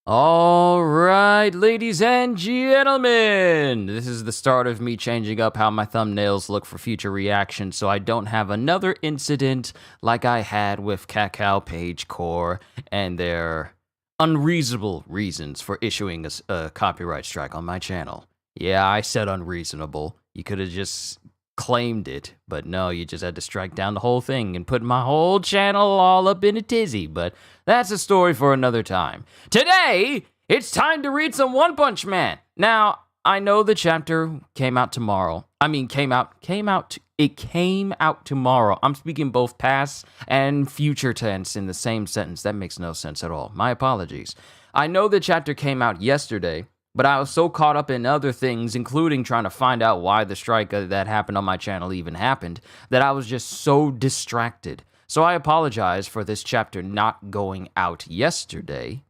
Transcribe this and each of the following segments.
All right, ladies and gentlemen, this is the start of me changing up how my thumbnails look for future reactions so I don't have another incident like I had with Cacao Page Core and their unreasonable reasons for issuing a copyright strike on my channel. Yeah, I said unreasonable. You could have just claimed it, but no, you just had to strike down the whole thing and put my whole channel all up in a tizzy, but that's a story for another time. Today, it's time to read some One Punch Man. Now, I know the chapter came out tomorrow. It came out tomorrow. I'm speaking both past and future tense in the same sentence. That makes no sense at all. My apologies. I know the chapter came out yesterday, but I was so caught up in other things, including trying to find out why the strike that happened on my channel even happened, that I was just so distracted. So I apologize for this chapter not going out yesterday,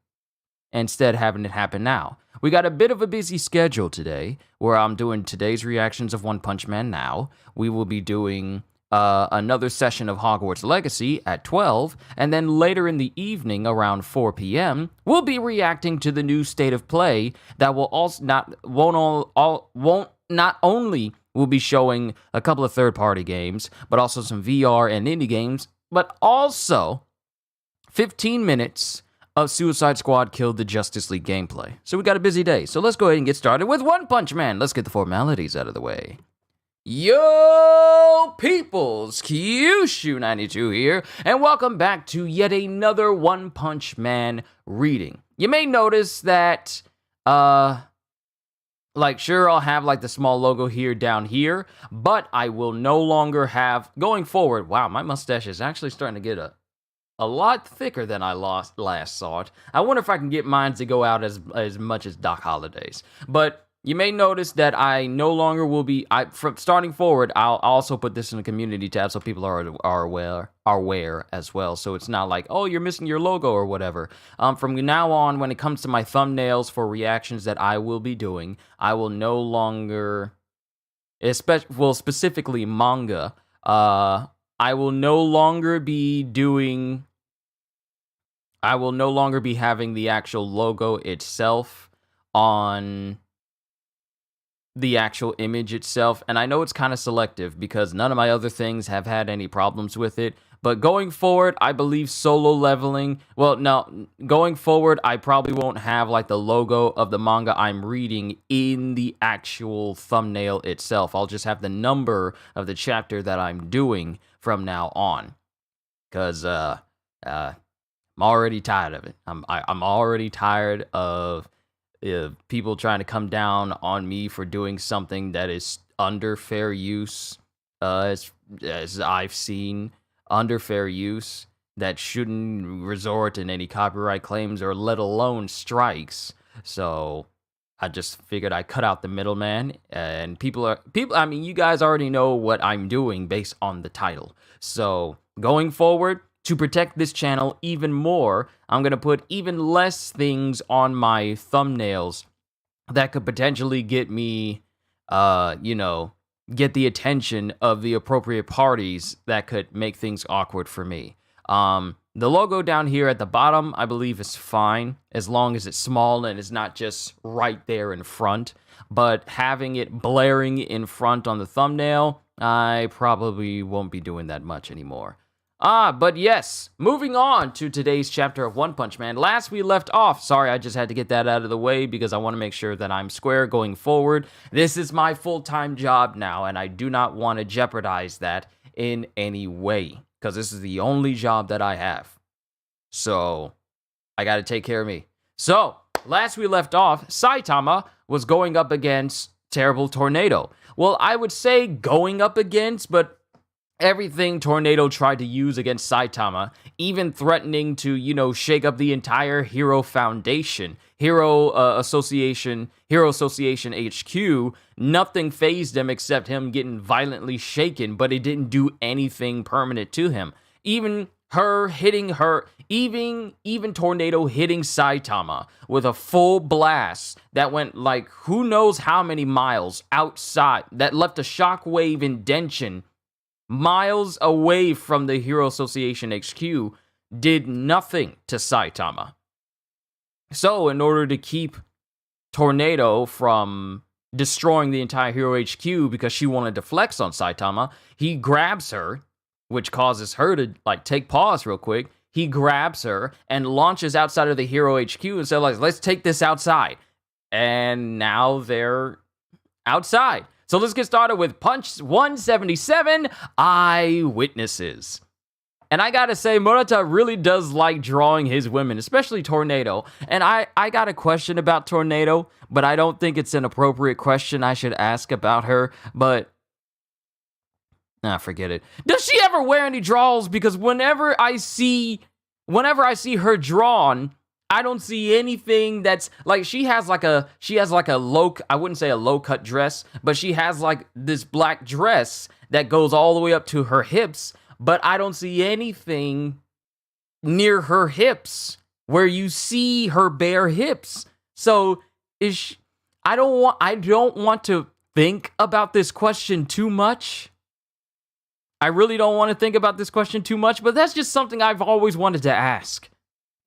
instead having it happen now. We got a bit of a busy schedule today, where I'm doing today's reactions of One Punch Man now. We will be doing another session of Hogwarts Legacy at 12, and then later in the evening around 4 p.m., we'll be reacting to the new State of Play that will also not only will be showing a couple of third-party games, but also some VR and indie games, but also 15 minutes of Suicide Squad Killed the Justice League gameplay. So we got a busy day, so let's go ahead and get started with One Punch Man. Let's get the formalities out of the way. Yo, peoples, Kyushu92 here, and welcome back to yet another One Punch Man reading. You may notice that, sure, I'll have, the small logo here down here, but I will no longer have, going forward, wow, my mustache is actually starting to get a lot thicker than I last saw it. I wonder if I can get mine to go out as much as Doc Holliday's, but you may notice that I no longer will be, from starting forward, I'll also put this in the community tab so people are aware as well. So it's not like, oh, you're missing your logo or whatever. From now on, when it comes to my thumbnails for reactions that I will be doing, I will no longer, specifically manga, I will no longer be having the actual logo itself on the actual image itself, and I know it's kind of selective because none of my other things have had any problems with it, but going forward, I believe solo leveling, going forward, I probably won't have, the logo of the manga I'm reading in the actual thumbnail itself. I'll just have the number of the chapter that I'm doing from now on, because, I'm already tired of it. I'm already tired of people trying to come down on me for doing something that is under fair use, as I've seen, under fair use, that shouldn't resort in any copyright claims or let alone strikes. So I just figured I'd cut out the middleman, and I mean, you guys already know what I'm doing based on the title. So going forward, to protect this channel even more, I'm going to put even less things on my thumbnails that could potentially get me, get the attention of the appropriate parties that could make things awkward for me. The logo down here at the bottom, I believe, is fine, as long as it's small and it's not just right there in front. But having it blaring in front on the thumbnail, I probably won't be doing that much anymore. But yes, moving on to today's chapter of One Punch Man. Last we left off, sorry, I just had to get that out of the way because I want to make sure that I'm square going forward. This is my full-time job now, and I do not want to jeopardize that in any way, because this is the only job that I have. So, I gotta take care of me. So, last we left off, Saitama was going up against Terrible Tornado. Well, I would say going up against, but everything Tornado tried to use against Saitama, even threatening to, shake up the entire Hero Foundation, Hero Association HQ, nothing fazed him except him getting violently shaken, but it didn't do anything permanent to him. Even Tornado hitting Saitama with a full blast that went who knows how many miles outside, that left a shockwave indention miles away from the Hero Association HQ, did nothing to Saitama. So in order to keep Tornado from destroying the entire Hero HQ because she wanted to flex on Saitama, he grabs her, which causes her to take pause real quick. He grabs her and launches outside of the Hero HQ and says, let's take this outside. And now they're outside. So let's get started with Punch 177, Eyewitnesses. And I gotta say, Murata really does like drawing his women, especially Tornado. And I got a question about Tornado, but I don't think it's an appropriate question I should ask about her. But, forget it. Does she ever wear any draws? Because whenever I see her drawn, I don't see anything that's she has a low, I wouldn't say a low cut dress, but she has this black dress that goes all the way up to her hips. But I don't see anything near her hips where you see her bare hips. So I don't want to think about this question too much. I really don't want to think about this question too much, but that's just something I've always wanted to ask.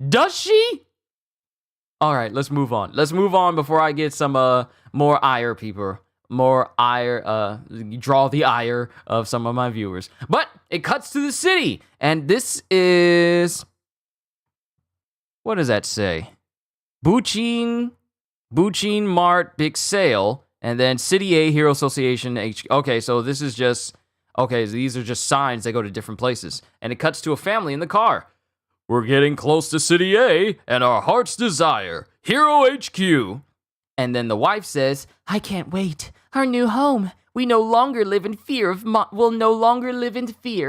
Does she? All right, let's move on. Let's move on before I get some more ire people. More ire, draw the ire of some of my viewers. But it cuts to the city, and this is, what does that say? Buchin Mart Big Sale, and then City A Hero Association HQ. Okay, so this is just, these are just signs that go to different places. And it cuts to a family in the car. We're getting close to City A, and our heart's desire, Hero HQ. And then the wife says, I can't wait. Our new home. We'll no longer live in fear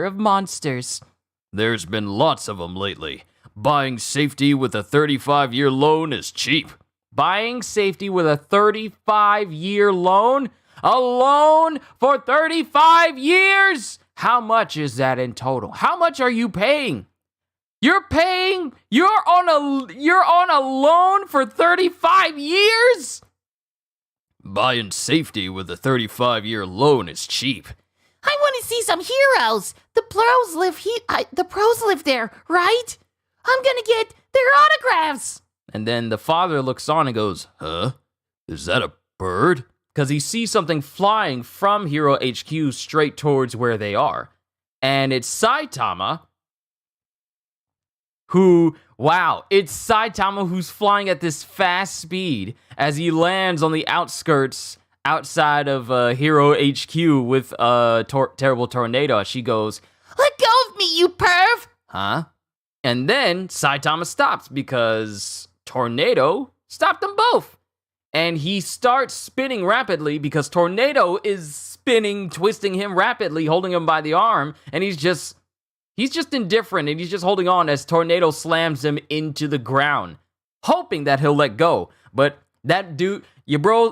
of monsters. There's been lots of them lately. Buying safety with a 35-year loan is cheap. Buying safety with a 35-year loan? A loan for 35 years? How much is that in total? How much are you paying? You're on a loan for 35 years? Buying safety with a 35-year loan is cheap. I want to see some heroes. The pros live there, right? I'm gonna get their autographs. And then the father looks on and goes, huh? Is that a bird? Because he sees something flying from Hero HQ straight towards where they are. And it's Saitama, it's Saitama who's flying at this fast speed as he lands on the outskirts outside of Hero HQ with Terrible Tornado. She goes, let go of me, you perv! Huh? And then Saitama stops because Tornado stopped them both. And he starts spinning rapidly because Tornado is spinning, twisting him rapidly, holding him by the arm, and he's just indifferent, and he's just holding on as Tornado slams him into the ground, hoping that he'll let go. But that dude, your boy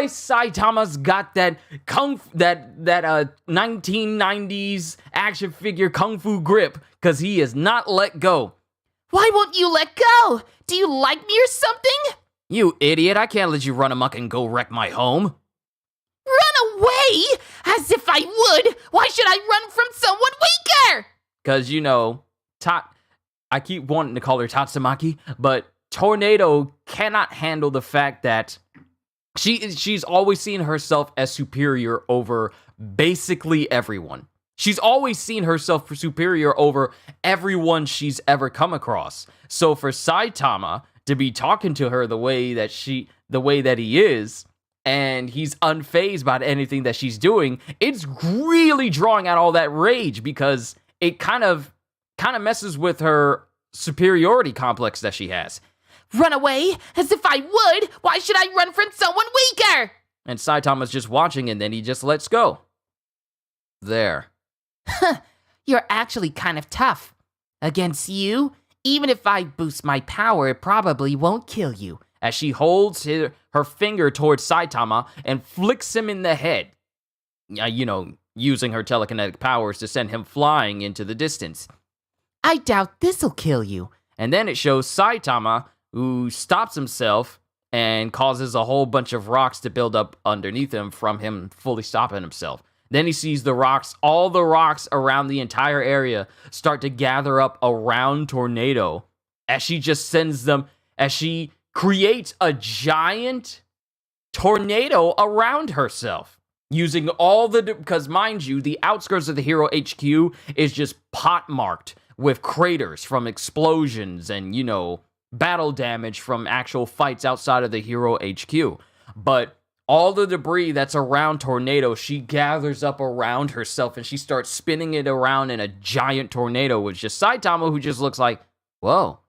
Saitama's got that 1990s action figure kung fu grip, because he is not let go. Why won't you let go? Do you like me or something? You idiot, I can't let you run amok and go wreck my home. Run away? As if I would! Why should I run from someone weaker? Because, I keep wanting to call her Tatsumaki, but Tornado cannot handle the fact that she's always seen herself as superior over basically everyone. She's always seen herself superior over everyone she's ever come across. So for Saitama to be talking to her the way that he is, and he's unfazed by anything that she's doing, it's really drawing out all that rage, because it kind of messes with her superiority complex that she has. Run away? As if I would! Why should I run from someone weaker? And Saitama's just watching, and then he just lets go. There. You're actually kind of tough. Against you, even if I boost my power, it probably won't kill you. As she holds her finger towards Saitama and flicks him in the head. Using her telekinetic powers to send him flying into the distance. I doubt this'll kill you. And then it shows Saitama, who stops himself and causes a whole bunch of rocks to build up underneath him from him fully stopping himself. Then he sees all the rocks around the entire area start to gather up around Tornado as she just sends them. as she creates a giant tornado around herself. Using all because mind you, the outskirts of the Hero HQ is just pot-marked with craters from explosions and, battle damage from actual fights outside of the Hero HQ. But all the debris that's around Tornado, she gathers up around herself and she starts spinning it around in a giant tornado with just Saitama, who just looks like, whoa,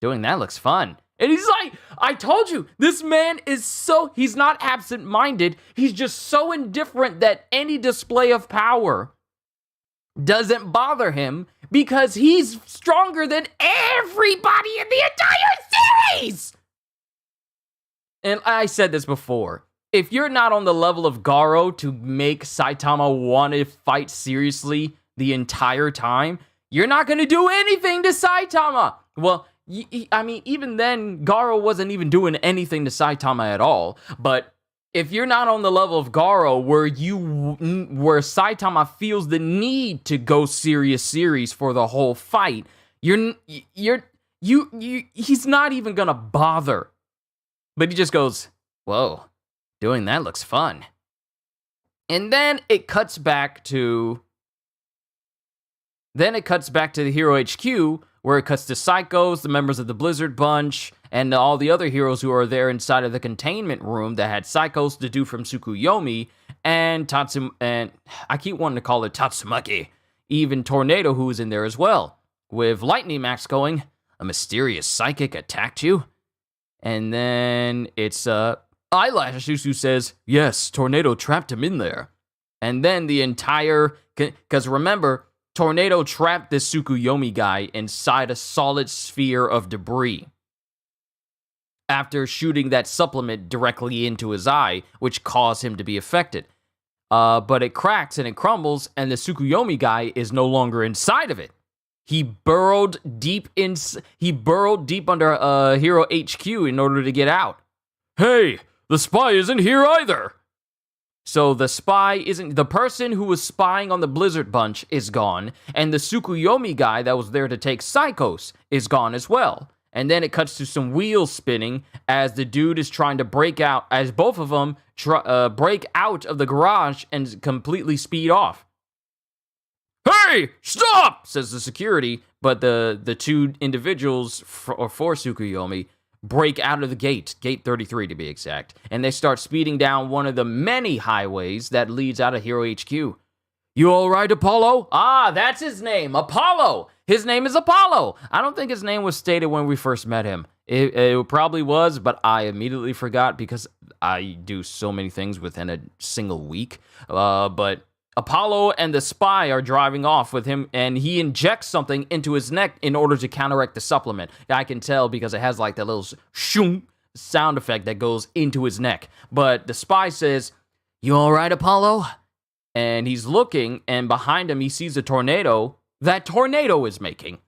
doing that looks fun. And he's like, I told you, this man he's not absent-minded. He's just so indifferent that any display of power doesn't bother him because he's stronger than everybody in the entire series. And I said this before. If you're not on the level of Garo to make Saitama want to fight seriously the entire time, you're not going to do anything to Saitama. Well, even then, Garo wasn't even doing anything to Saitama at all. But if you're not on the level of Garo where Saitama feels the need to go serious for the whole fight, he's not even gonna bother. But he just goes, whoa, doing that looks fun. And then it cuts back to the Hero HQ, where it cuts to Psychos, the members of the Blizzard Bunch, and all the other heroes who are there inside of the containment room that had Psychos, the dude from Tsukuyomi, and I keep wanting to call it Tatsumaki, even Tornado, who is in there as well, with Lightning Max going, a mysterious psychic attacked you? And then it's Eyelashes who says, yes, Tornado trapped him in there. And then because remember, Tornado trapped this Tsukuyomi guy inside a solid sphere of debris after shooting that supplement directly into his eye, which caused him to be affected. But it cracks and it crumbles, and the Tsukuyomi guy is no longer inside of it. He burrowed deep under Hero HQ in order to get out. Hey, the spy isn't here either. So the person who was spying on the Blizzard Bunch is gone, and the Tsukuyomi guy that was there to take Psychos is gone as well. And then it cuts to some wheels spinning as the dude is trying to break out, as both of them break out of the garage and completely speed off. Hey, stop, says the security, but the two individuals for Tsukuyomi break out of the gate 33 to be exact, and they start speeding down one of the many highways that leads out of Hero HQ. You all right, Apollo? Ah, that's his name, Apollo. His name is Apollo. I don't think his name was stated when we first met him. It probably was, but I immediately forgot because I do so many things within a single week. But Apollo and the spy are driving off with him, and he injects something into his neck in order to counteract the supplement. I can tell because it has like that little shoom sound effect that goes into his neck. But the spy says, you all right, Apollo? And he's looking, and behind him he sees a tornado that Tornado is making.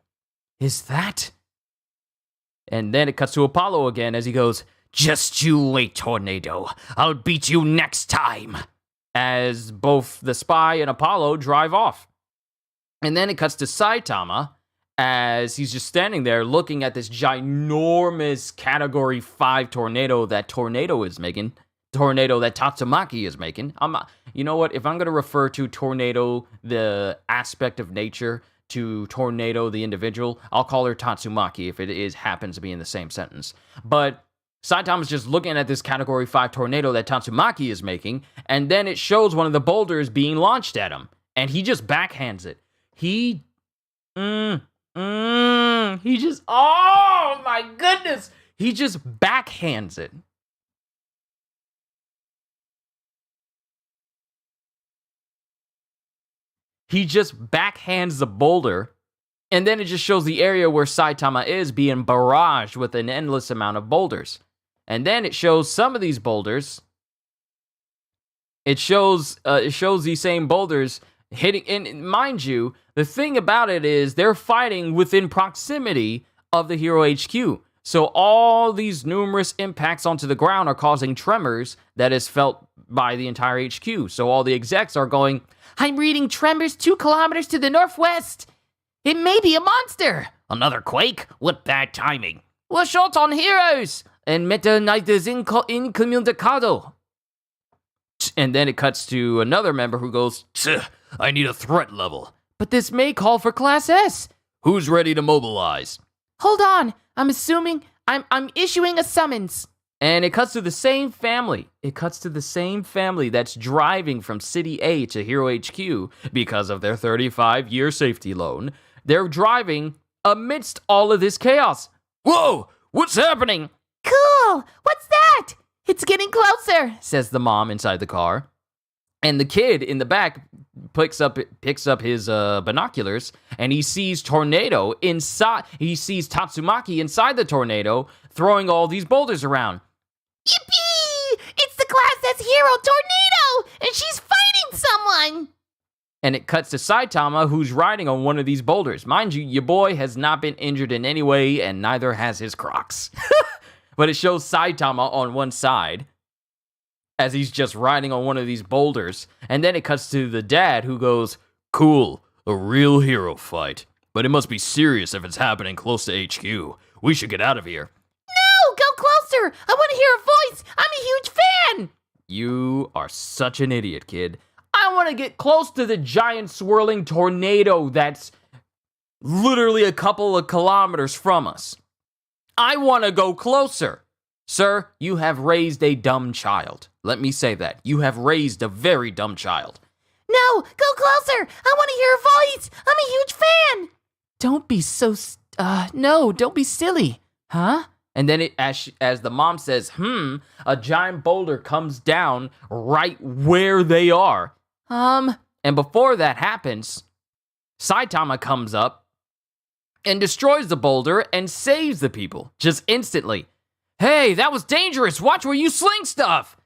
Is that? And then it cuts to Apollo again as he goes, just you wait, Tornado. I'll beat you next time. As both the spy and Apollo drive off. And then it cuts to Saitama as he's just standing there looking at this ginormous Category 5 tornado that Tornado is making. Tornado that Tatsumaki is making. You know what? If I'm going to refer to Tornado, the aspect of nature, to Tornado, the individual, I'll call her Tatsumaki if it happens to be in the same sentence. But Saitama's just looking at this Category 5 tornado that Tatsumaki is making, and then it shows one of the boulders being launched at him, and he just backhands it. He just, oh my goodness, he just backhands it. He just backhands the boulder, and then it just shows the area where Saitama is being barraged with an endless amount of boulders. And then it shows some of these boulders. It shows these same boulders hitting. And mind you, the thing about it is they're fighting within proximity of the Hero HQ. So all these numerous impacts onto the ground are causing tremors that is felt by the entire HQ. So all the execs are going, I'm reading tremors 2 kilometers to the northwest. It may be a monster. Another quake? What bad timing. we're short on heroes, and Meta Knight is incommunicado. And then it cuts to another member who goes, I need a threat level. But this may call for Class S. Who's ready to mobilize? Hold on, I'm assuming I'm issuing a summons. And it cuts to the same family. It cuts to the same family that's driving from City A to Hero HQ because of their 35-year safety loan. They're driving amidst all of this chaos. Whoa, what's happening? Cool, what's that? It's getting closer, says the mom inside the car. And the kid in the back picks up his binoculars, and he sees Tornado inside. He sees Tatsumaki inside the tornado, throwing all these boulders around. Yippee! It's the Class S hero Tornado, and she's fighting someone! And it cuts to Saitama, who's riding on one of these boulders. Mind you, your boy has not been injured in any way, and neither has his Crocs. But it shows Saitama on one side, as he's just riding on one of these boulders. And then it cuts to the dad, who goes, cool, a real hero fight. But it must be serious if it's happening close to HQ. We should get out of here. No, go closer! I want to hear a voice! I'm a huge fan! You are such an idiot, kid. I want to get close to the giant swirling tornado that's literally a couple of kilometers from us. I want to go closer. Sir, you have raised a dumb child. Let me say that. You have raised a very dumb child. No, go closer! I want to hear a voice! I'm a huge fan! Don't be so... no, don't be silly. Huh? And then as the mom says, a giant boulder comes down right where they are. And before that happens, Saitama comes up and destroys the boulder and saves the people, just instantly. Hey, that was dangerous. Watch where you sling stuff.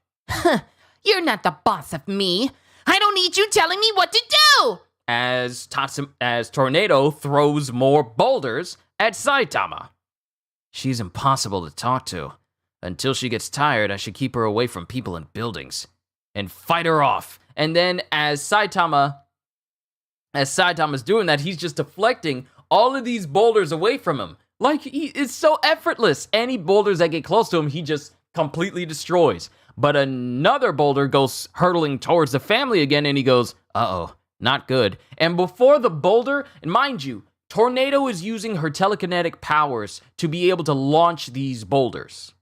You're not the boss of me. I don't need you telling me what to do. As Tornado throws more boulders at Saitama. She's impossible to talk to. Until she gets tired, I should keep her away from people and buildings and fight her off. And then as Saitama's doing that, he's just deflecting all of these boulders away from him. Like, it's so effortless. Any boulders that get close to him, he just completely destroys. But another boulder goes hurtling towards the family again, and he goes, uh-oh, not good. And before the boulder, and mind you, Tornado is using her telekinetic powers to be able to launch these boulders.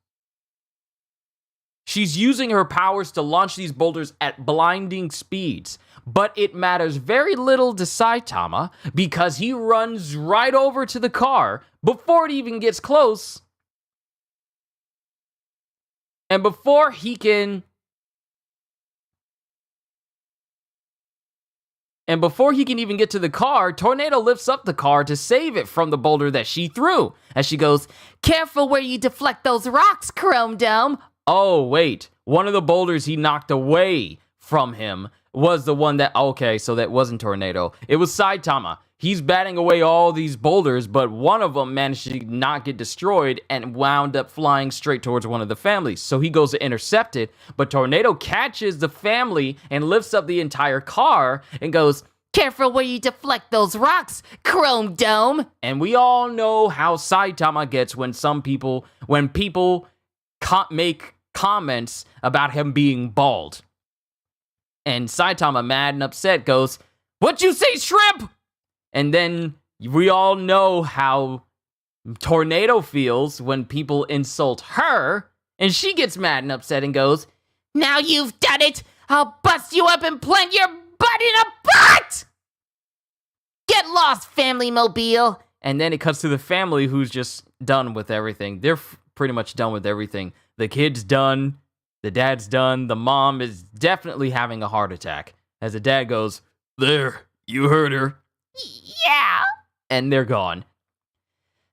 She's using her powers to launch these boulders at blinding speeds. But it matters very little to Saitama because he runs right over to the car before it even gets close. And before he can even get to the car, Tornado lifts up the car to save it from the boulder that she threw. As she goes, careful where you deflect those rocks, Chrome Dome. Oh, wait. One of the boulders he knocked away from him was the one that... Okay, so that wasn't Tornado. It was Saitama. He's batting away all these boulders, but one of them managed to not get destroyed and wound up flying straight towards one of the families. So he goes to intercept it, but Tornado catches the family and lifts up the entire car and goes, careful where you deflect those rocks, Chrome Dome. And we all know how Saitama gets when people make comments about him being bald. And Saitama, mad and upset, goes, "What'd you say, shrimp?" And then we all know how Tornado feels when people insult her, and she gets mad and upset and goes, "Now you've done it! I'll bust you up and plant your butt in a butt! Get lost, family mobile!" And then it cuts to the family who's just done with everything. They're pretty much done with everything. The kid's done. The dad's done. The mom is definitely having a heart attack. As the dad goes, "There, you heard her." Yeah. And they're gone.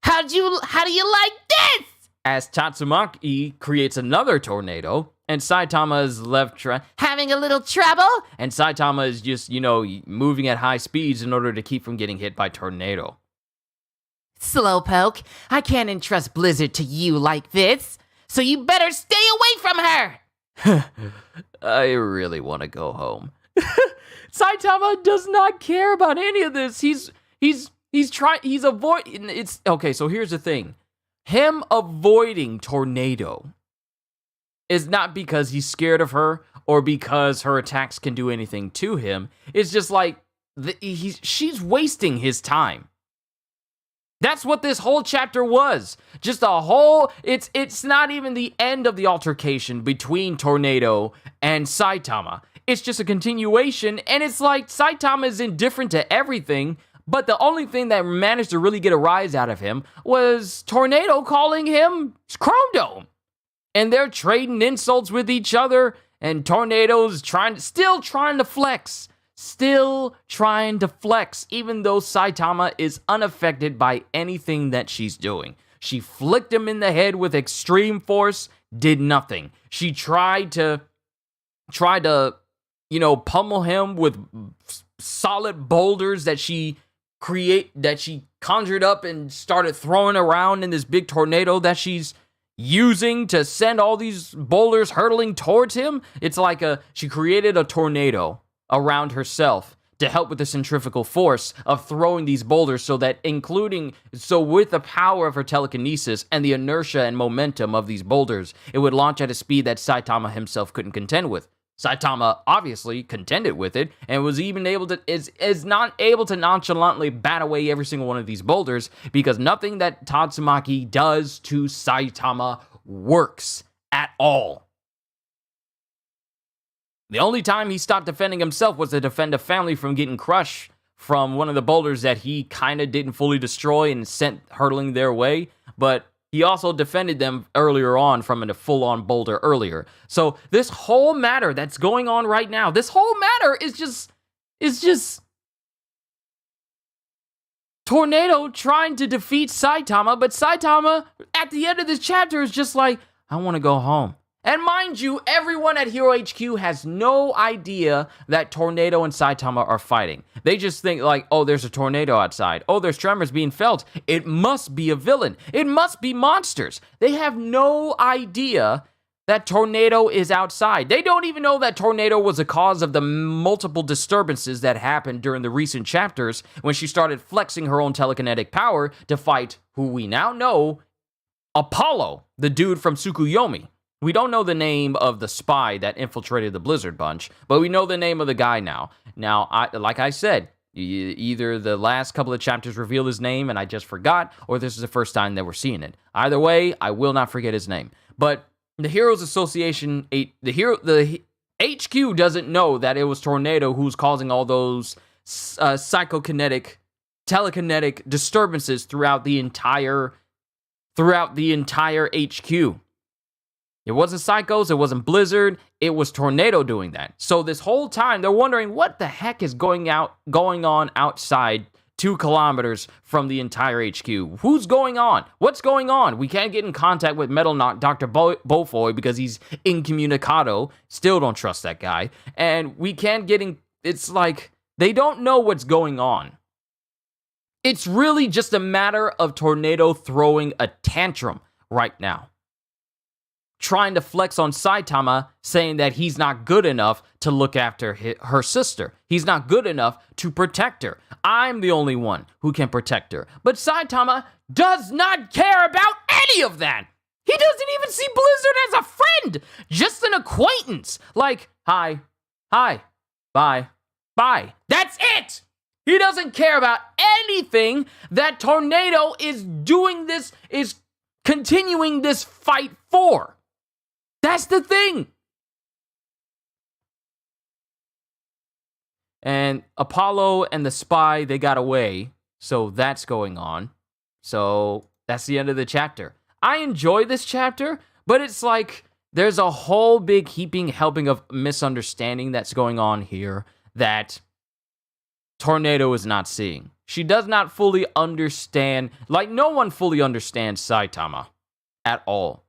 How do you like this? As Tatsumaki creates another tornado, and Saitama is left having a little trouble? And Saitama is just, moving at high speeds in order to keep from getting hit by tornado. Slowpoke, I can't entrust Blizzard to you like this, so you better stay away from her. I really want to go home. Saitama does not care about any of this. He's avoiding. It's okay. So here's the thing: him avoiding Tornado is not because he's scared of her or because her attacks can do anything to him. It's just like she's wasting his time. That's what this whole chapter was. Just a whole, it's not even the end of the altercation between Tornado and Saitama. It's just a continuation, and it's like Saitama is indifferent to everything, but the only thing that managed to really get a rise out of him was Tornado calling him Chrome Dome. And they're trading insults with each other, and Tornado's still trying to flex. Still trying to flex, even though Saitama is unaffected by anything that she's doing. She flicked him in the head with extreme force, did nothing. She tried to, pummel him with solid boulders that she conjured up and started throwing around in this big tornado that she's using to send all these boulders hurtling towards him. It's like she created a tornado around herself to help with the centrifugal force of throwing these boulders with the power of her telekinesis and the inertia and momentum of these boulders, it would launch at a speed that Saitama himself couldn't contend with. Saitama obviously contended with it and was even is not able to nonchalantly bat away every single one of these boulders because nothing that Tatsumaki does to Saitama works at all. The only time he stopped defending himself was to defend a family from getting crushed from one of the boulders that he kind of didn't fully destroy and sent hurtling their way, but he also defended them earlier on from a full-on boulder earlier. So this whole matter that's going on right now, this whole matter is just Tornado trying to defeat Saitama, but Saitama at the end of this chapter is just like, I want to go home. And mind you, everyone at Hero HQ has no idea that Tornado and Saitama are fighting. They just think like, oh, there's a tornado outside. Oh, there's tremors being felt. It must be a villain. It must be monsters. They have no idea that Tornado is outside. They don't even know that Tornado was a cause of the multiple disturbances that happened during the recent chapters when she started flexing her own telekinetic power to fight who we now know, Apollo, the dude from Tsukuyomi. We don't know the name of the spy that infiltrated the Blizzard Bunch, but we know the name of the guy now. Now, like I said, either the last couple of chapters reveal his name and I just forgot, or this is the first time that we're seeing it. Either way, I will not forget his name. But the Heroes Association, the HQ doesn't know that it was Tornado who's causing all those telekinetic disturbances throughout the entire HQ. It wasn't Psychos, it wasn't Blizzard, it was Tornado doing that. So this whole time, they're wondering what the heck is going on outside 2 kilometers from the entire HQ. Who's going on? What's going on? We can't get in contact with Metal Knot Dr. Beaufoy because he's incommunicado. Still don't trust that guy. And we can't get in... It's like, they don't know what's going on. It's really just a matter of Tornado throwing a tantrum right now, trying to flex on Saitama, saying that he's not good enough to look after her sister. He's not good enough to protect her. I'm the only one who can protect her. But Saitama does not care about any of that. He doesn't even see Blizzard as a friend, just an acquaintance. Like, hi, bye. That's it! He doesn't care about anything that Tornado is continuing this fight for. That's the thing. And Apollo and the spy, they got away. So that's going on. So that's the end of the chapter. I enjoy this chapter, but it's like there's a whole big heaping helping of misunderstanding that's going on here that Tornado is not seeing. She does not fully understand, like no one fully understands Saitama at all.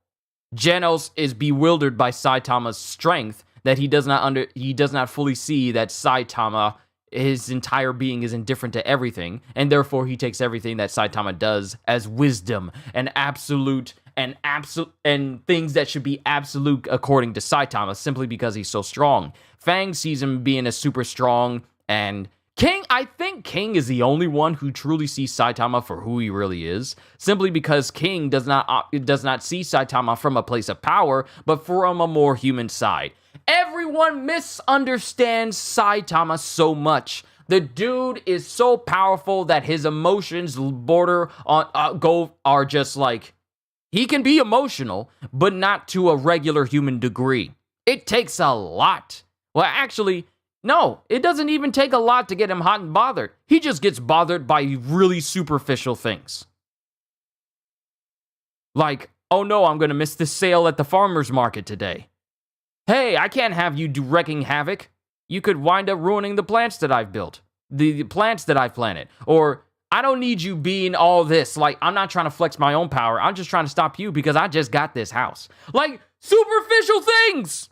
Genos is bewildered by Saitama's strength that he does not fully see that Saitama, his entire being, is indifferent to everything, and therefore he takes everything that Saitama does as wisdom and absolute and things that should be absolute according to Saitama simply because he's so strong. Fang sees him being a super strong and I think King is the only one who truly sees Saitama for who he really is, simply because King does not see Saitama from a place of power, but from a more human side. Everyone misunderstands Saitama so much. The dude is so powerful that his emotions are just like, he can be emotional, but not to a regular human degree. It takes a lot. Well, actually, no, it doesn't even take a lot to get him hot and bothered. He just gets bothered by really superficial things. Like, oh no, I'm going to miss this sale at the farmer's market today. Hey, I can't have you wrecking havoc. You could wind up ruining the plants that I've built. The plants that I've planted. Or, I don't need you being all this. Like, I'm not trying to flex my own power. I'm just trying to stop you because I just got this house. Like, superficial things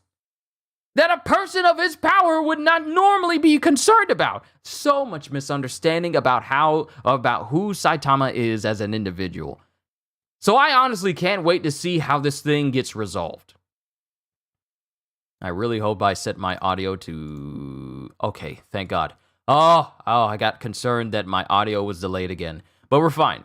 that a person of his power would not normally be concerned about. So much misunderstanding about who Saitama is as an individual. So I honestly can't wait to see how this thing gets resolved. I really hope I set my audio to... Okay, thank God. Oh, I got concerned that my audio was delayed again. But we're fine.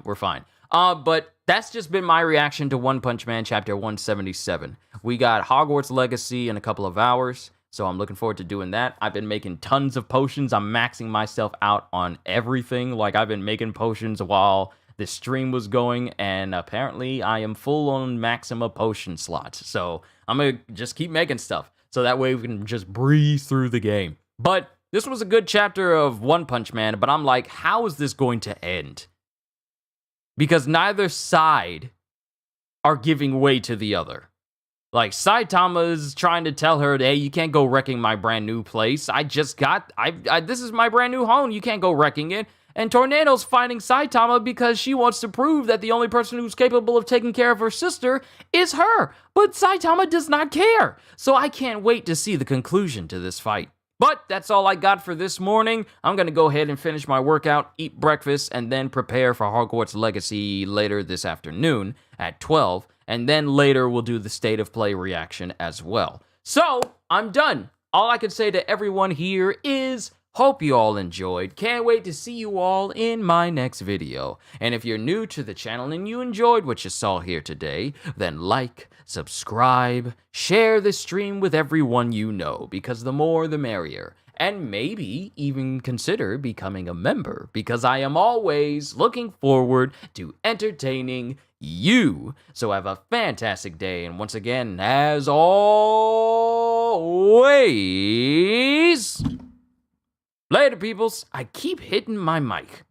But that's just been my reaction to One Punch Man Chapter 177. We got Hogwarts Legacy in a couple of hours, so I'm looking forward to doing that. I've been making tons of potions. I'm maxing myself out on everything. Like, I've been making potions while the stream was going, and apparently I am full on Maxima potion slots. So I'm going to just keep making stuff, so that way we can just breeze through the game. But this was a good chapter of One Punch Man, but I'm like, how is this going to end? Because neither side are giving way to the other. Like, Saitama's trying to tell her, hey, you can't go wrecking my brand new place. This is my brand new home. You can't go wrecking it. And Tornado's fighting Saitama because she wants to prove that the only person who's capable of taking care of her sister is her. But Saitama does not care. So I can't wait to see the conclusion to this fight. But that's all I got for this morning. I'm going to go ahead and finish my workout, eat breakfast, and then prepare for Hogwarts Legacy later this afternoon at 12. And then later we'll do the State of Play reaction as well. So, I'm done. All I can say to everyone here is, hope you all enjoyed. Can't wait to see you all in my next video. And if you're new to the channel and you enjoyed what you saw here today, then like, subscribe, share the stream with everyone you know, because the more the merrier. And maybe even consider becoming a member, because I am always looking forward to entertaining you. So have a fantastic day, and once again, as always, later peoples. I keep hitting my mic.